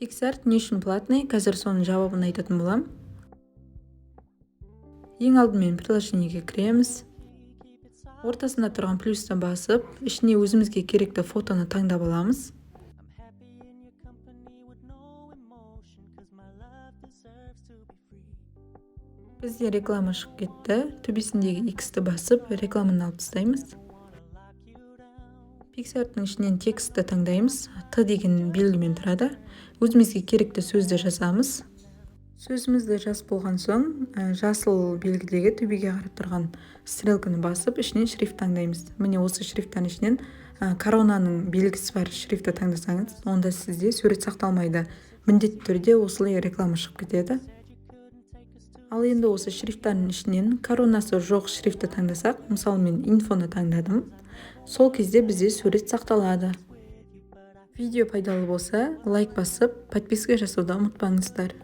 PicsArt не үшін платный? Қазір соның жауабын айтатын болам. Ең алдымен приложениеге кіреміз. Ортасында тұрған плюсты басып, ішіне өзімізге керекті фотоны таңдап аламыз. Бізде реклама шығып кетті. Төбесіндегі X-ті басып, рекламаны алып тастаймыз. PicsArt'ның ішінен текстті таңдаймыз. Т деген белгімен тұрады. Өзімізге керекті сөзді жазамыз. Сөзімізді жазып болған соң, жасыл белгідегі төбеге қарап тұрған стрелканы басып, ішінен шрифт таңдаймыз. Міне осы шрифттан ішінен коронаның белгісі бар шрифтті таңдасаңыз, онда сізде сурет сақталмайды. Міндетті түрде осылай реклама шығып кетеді. Ал енді осы шрифттардың ішінен коронасы жоқ шрифтті таңдасақ, мысалы мен инфоны таңдадым. Сол кезде бізде сурет сақталады. Видео пайдалы болса, лайк басып, подписка жасауды ұмытпаңыздар.